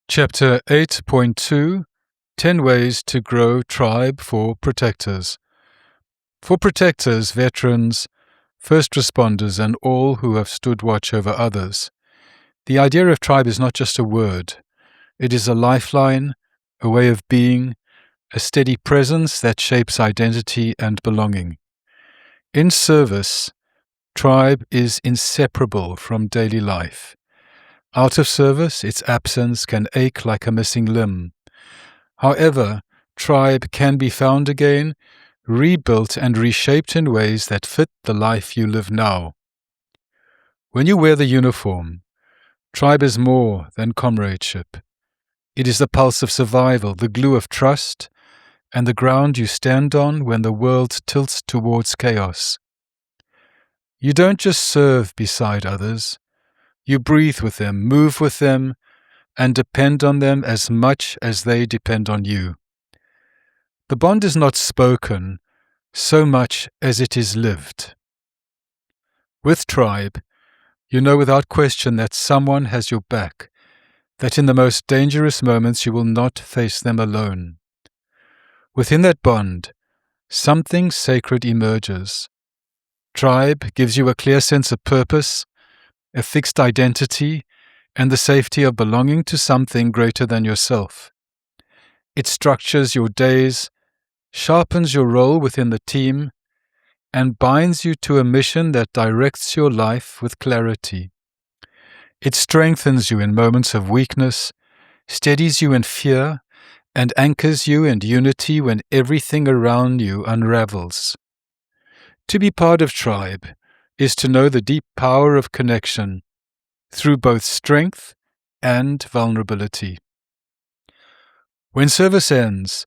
Chapter 8.2 10 Ways to Grow Tribe for Protectors. For protectors, veterans, first responders, and all who have stood watch over others, the idea of tribe is not just a word. It is a lifeline, a way of being, a steady presence that shapes identity and belonging. In service, tribe is inseparable from daily life. Out of service, its absence can ache like a missing limb. However, tribe can be found again, rebuilt and reshaped in ways that fit the life you live now. When you wear the uniform, tribe is more than comradeship. It is the pulse of survival, the glue of trust, and the ground you stand on when the world tilts towards chaos. You don't just serve beside others. You breathe with them, move with them, and depend on them as much as they depend on you. The bond is not spoken so much as it is lived. With tribe, you know without question that someone has your back, that in the most dangerous moments you will not face them alone. Within that bond, something sacred emerges. Tribe gives you a clear sense of purpose, a fixed identity, and the safety of belonging to something greater than yourself. It structures your days, sharpens your role within the team, and binds you to a mission that directs your life with clarity. It strengthens you in moments of weakness, steadies you in fear, and anchors you in unity when everything around you unravels. To be part of tribe is to know the deep power of connection through both strength and vulnerability. When service ends,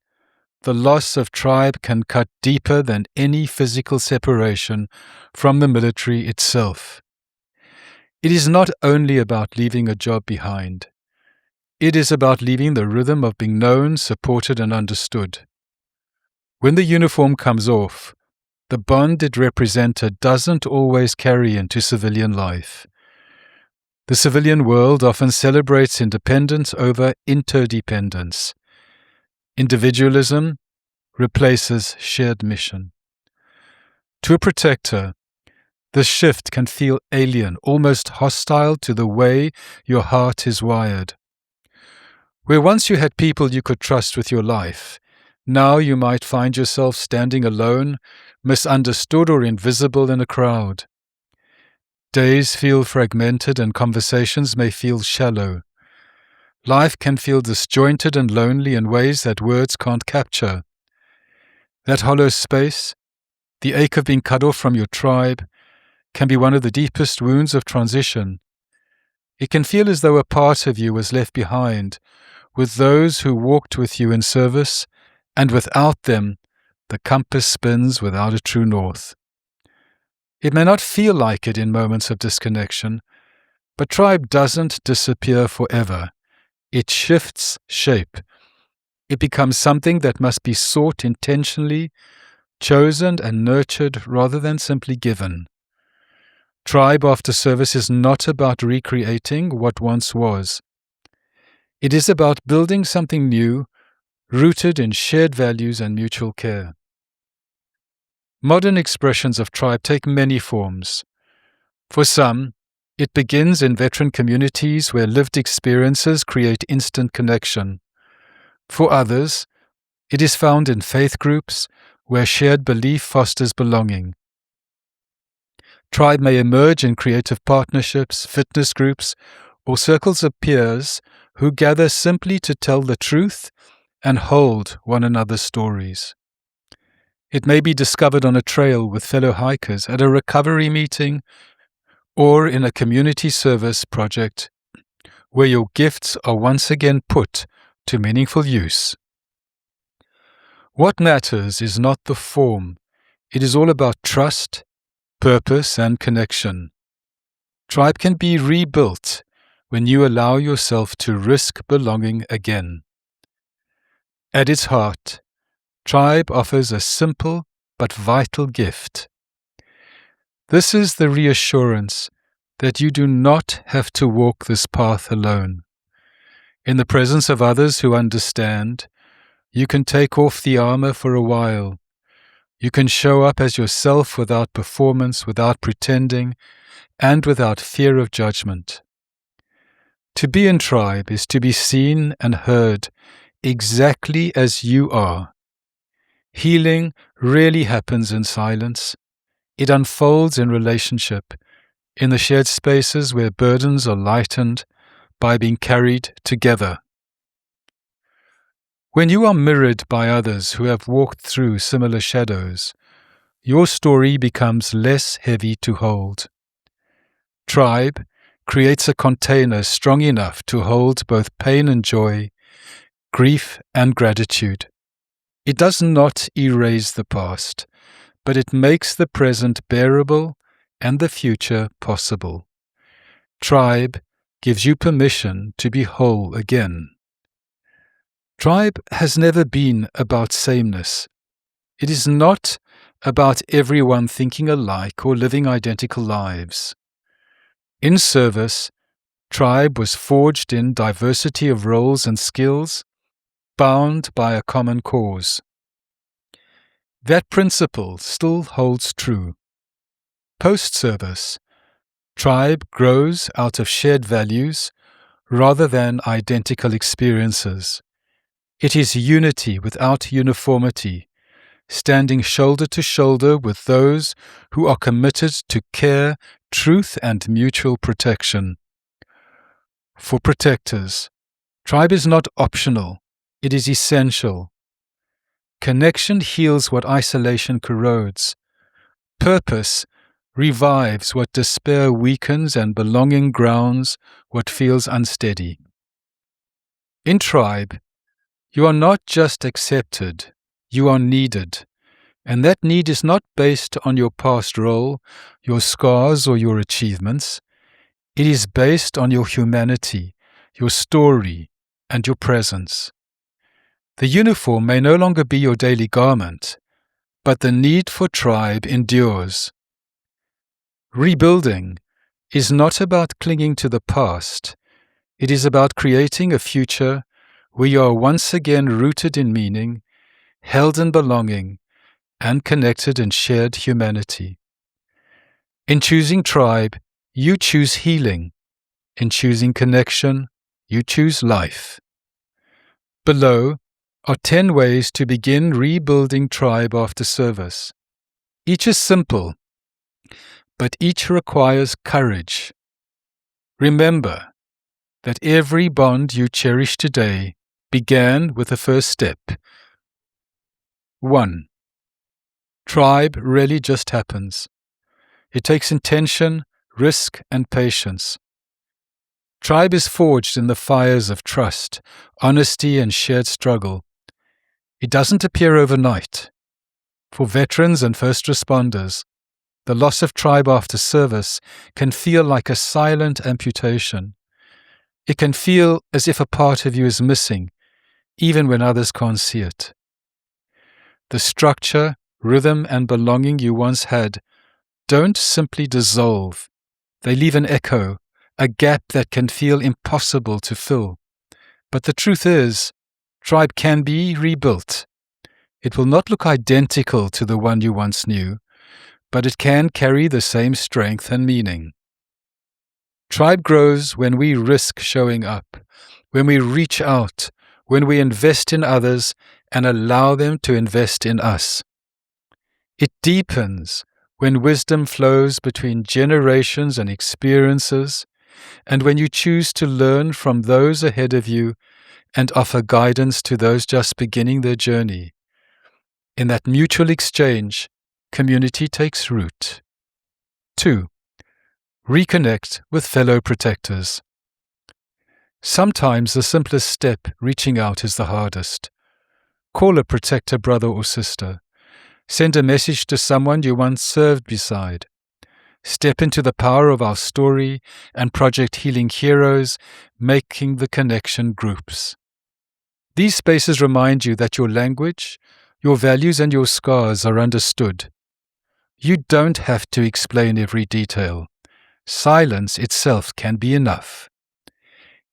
the loss of tribe can cut deeper than any physical separation from the military itself. It is not only about leaving a job behind. It is about leaving the rhythm of being known, supported, and understood. When the uniform comes off, the bond it represented doesn't always carry into civilian life. The civilian world often celebrates independence over interdependence. Individualism replaces shared mission. To a protector, this shift can feel alien, almost hostile to the way your heart is wired. Where once you had people you could trust with your life, now you might find yourself standing alone, misunderstood or invisible in a crowd. Days feel fragmented and conversations may feel shallow. Life can feel disjointed and lonely in ways that words can't capture. That hollow space, the ache of being cut off from your tribe, can be one of the deepest wounds of transition. It can feel as though a part of you was left behind, with those who walked with you in service, and without them, the compass spins without a true north. It may not feel like it in moments of disconnection, but tribe doesn't disappear forever. It shifts shape. It becomes something that must be sought intentionally, chosen and nurtured rather than simply given. Tribe after service is not about recreating what once was. It is about building something new, rooted in shared values and mutual care. Modern expressions of tribe take many forms. For some, it begins in veteran communities where lived experiences create instant connection. For others, it is found in faith groups where shared belief fosters belonging. Tribe may emerge in creative partnerships, fitness groups, or circles of peers who gather simply to tell the truth and hold one another's stories. It may be discovered on a trail with fellow hikers, at a recovery meeting, or in a community service project where your gifts are once again put to meaningful use. What matters is not the form. It is all about trust, purpose, and connection. Tribe can be rebuilt when you allow yourself to risk belonging again. At its heart, tribe offers a simple but vital gift. This is the reassurance that you do not have to walk this path alone. In the presence of others who understand, you can take off the armor for a while. You can show up as yourself without performance, without pretending, and without fear of judgment. To be in tribe is to be seen and heard exactly as you are. Healing really happens in silence. It unfolds in relationship, in the shared spaces where burdens are lightened by being carried together. When you are mirrored by others who have walked through similar shadows, your story becomes less heavy to hold. Tribe creates a container strong enough to hold both pain and joy, grief and gratitude. It does not erase the past, but it makes the present bearable and the future possible. Tribe gives you permission to be whole again. Tribe has never been about sameness. It is not about everyone thinking alike or living identical lives. In service, tribe was forged in diversity of roles and skills, bound by a common cause. That principle still holds true. Post-service, tribe grows out of shared values rather than identical experiences. It is unity without uniformity, standing shoulder to shoulder with those who are committed to care, truth, and mutual protection. For protectors, tribe is not optional, it is essential. Connection heals what isolation corrodes. Purpose revives what despair weakens, and belonging grounds what feels unsteady. In tribe, you are not just accepted, you are needed. And that need is not based on your past role, your scars, or your achievements. It is based on your humanity, your story, and your presence. The uniform may no longer be your daily garment, but the need for tribe endures. Rebuilding is not about clinging to the past. It is about creating a future where you are once again rooted in meaning, held in belonging, and connected in shared humanity. In choosing tribe, you choose healing. In choosing connection, you choose life. Below are 10 ways to begin rebuilding tribe after service. Each is simple, but each requires courage. Remember that every bond you cherish today began with the first step. 1. Tribe really just happens. It takes intention, risk, and patience. Tribe is forged in the fires of trust, honesty, and shared struggle. It doesn't appear overnight. For veterans and first responders, the loss of tribe after service can feel like a silent amputation. It can feel as if a part of you is missing, even when others can't see it. The structure, rhythm, and belonging you once had don't simply dissolve. They leave an echo, a gap that can feel impossible to fill. But the truth is, tribe can be rebuilt. It will not look identical to the one you once knew, but it can carry the same strength and meaning. Tribe grows when we risk showing up, when we reach out, when we invest in others and allow them to invest in us. It deepens when wisdom flows between generations and experiences, and when you choose to learn from those ahead of you and offer guidance to those just beginning their journey. In that mutual exchange, community takes root. 2. Reconnect with fellow protectors. Sometimes the simplest step, reaching out, is the hardest. Call a protector brother or sister. Send a message to someone you once served beside. Step into the power of our story and Project Healing Heroes, making the connection groups. These spaces remind you that your language, your values, and your scars are understood. You don't have to explain every detail. Silence itself can be enough.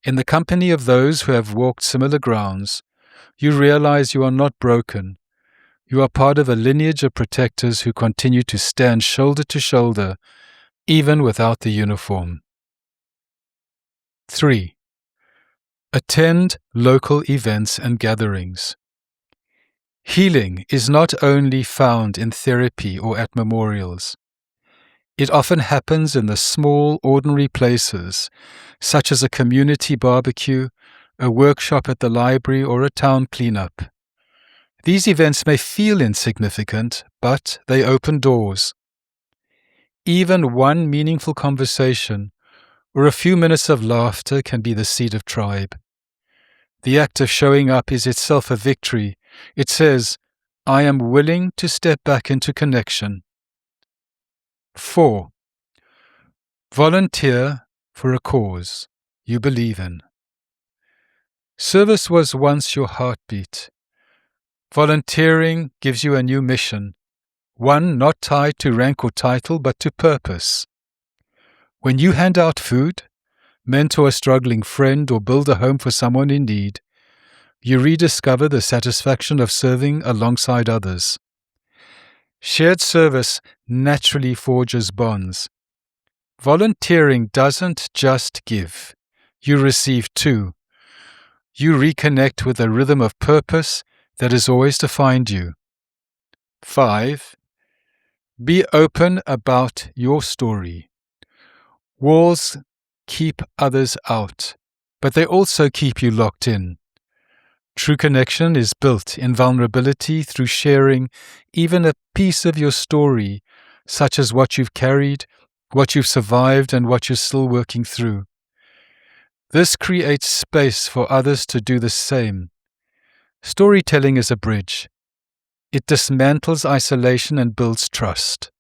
In the company of those who have walked similar grounds, you realize you are not broken. You are part of a lineage of protectors who continue to stand shoulder to shoulder, even without the uniform. 3. Attend local events and gatherings. Healing is not only found in therapy or at memorials. It often happens in the small, ordinary places, such as a community barbecue, a workshop at the library, or a town cleanup. These events may feel insignificant, but they open doors. Even one meaningful conversation or a few minutes of laughter can be the seed of tribe. The act of showing up is itself a victory. It says, I am willing to step back into connection. 4. Volunteer for a cause you believe in. Service was once your heartbeat. Volunteering gives you a new mission, one not tied to rank or title, but to purpose. When you hand out food, mentor a struggling friend, or build a home for someone in need, you rediscover the satisfaction of serving alongside others. Shared service naturally forges bonds. Volunteering doesn't just give. You receive too. You reconnect with a rhythm of purpose that is always to find you. 5. Be open about your story. Walls keep others out, but they also keep you locked in. True connection is built in vulnerability through sharing even a piece of your story, such as what you've carried, what you've survived, and what you're still working through. This creates space for others to do the same. Storytelling is a bridge. It dismantles isolation and builds trust.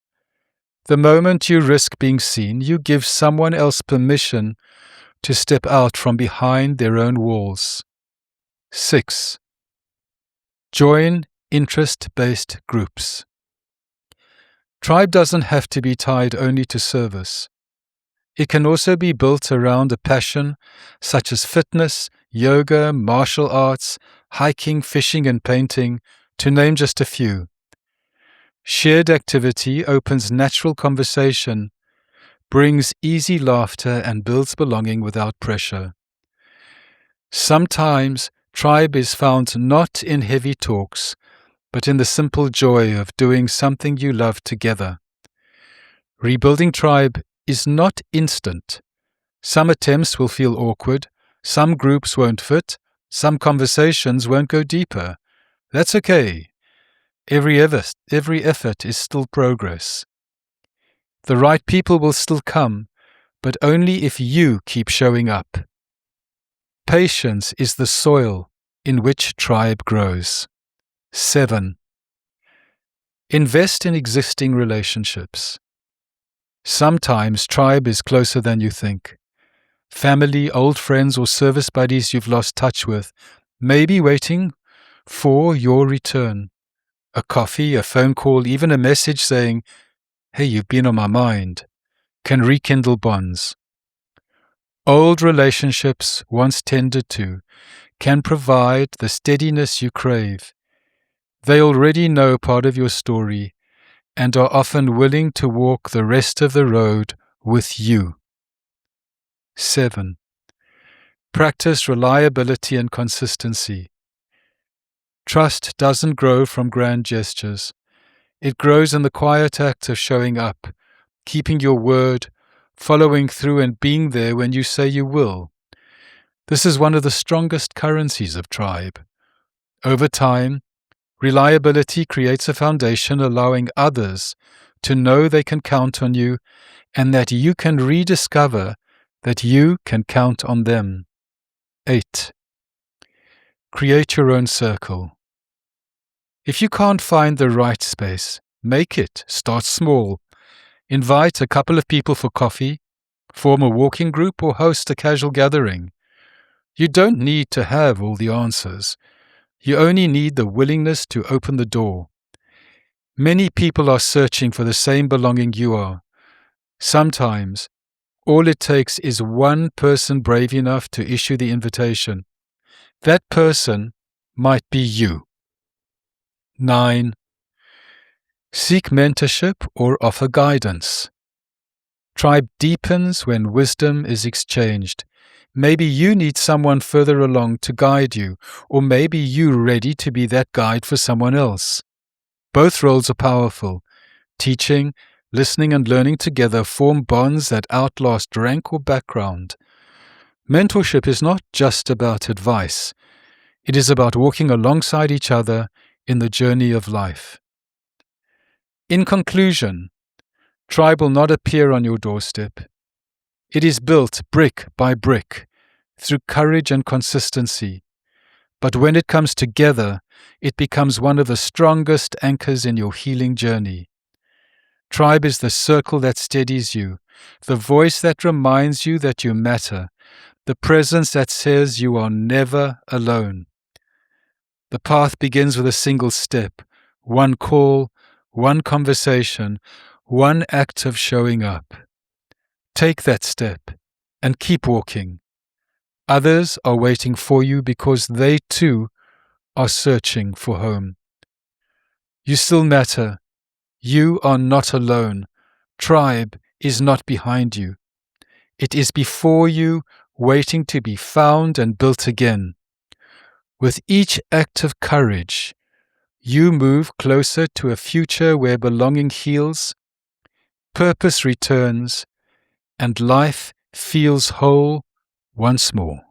The moment you risk being seen, you give someone else permission to step out from behind their own walls. 6. Join interest-based groups. Tribe doesn't have to be tied only to service. It can also be built around a passion such as fitness, yoga, martial arts, hiking, fishing, and painting, to name just a few. Shared activity opens natural conversation, brings easy laughter, and builds belonging without pressure. Sometimes tribe is found not in heavy talks, but in the simple joy of doing something you love together. Rebuilding tribe is not instant. Some attempts will feel awkward, some groups won't fit, some conversations won't go deeper. That's okay. Every effort is still progress. The right people will still come, but only if you keep showing up. Patience is the soil in which tribe grows. 7. Invest in existing relationships. Sometimes tribe is closer than you think. Family, old friends, or service buddies you've lost touch with may be waiting for your return. A coffee, a phone call, even a message saying, "Hey, you've been on my mind," can rekindle bonds. Old relationships, once tended to, can provide the steadiness you crave. They already know part of your story and are often willing to walk the rest of the road with you. 7. Practice reliability and consistency. Trust doesn't grow from grand gestures. It grows in the quiet act of showing up, keeping your word, following through, and being there when you say you will. This is one of the strongest currencies of tribe. Over time, reliability creates a foundation allowing others to know they can count on you and that you can rediscover that you can count on them. 8. Create your own circle. If you can't find the right space, make it. Start small. Invite a couple of people for coffee, form a walking group, or host a casual gathering. You don't need to have all the answers. You only need the willingness to open the door. Many people are searching for the same belonging you are. Sometimes All it takes is one person brave enough to issue the invitation. That person might be you. 9. Seek mentorship or offer guidance. Tribe deepens when wisdom is exchanged. Maybe you need someone further along to guide you, or maybe you're ready to be that guide for someone else. Both roles are powerful. Teaching, listening, and learning together form bonds that outlast rank or background. Mentorship is not just about advice. It is about walking alongside each other in the journey of life. In conclusion, tribe will not appear on your doorstep. It is built brick by brick through courage and consistency. But when it comes together, it becomes one of the strongest anchors in your healing journey. Tribe is the circle that steadies you, the voice that reminds you that you matter, the presence that says you are never alone. The path begins with a single step, one call, one conversation, one act of showing up. Take that step and keep walking. Others are waiting for you because they too are searching for home. You still matter. You are not alone. Tribe is not behind you. It is before you, waiting to be found and built again. With each act of courage, you move closer to a future where belonging heals, purpose returns, and life feels whole once more.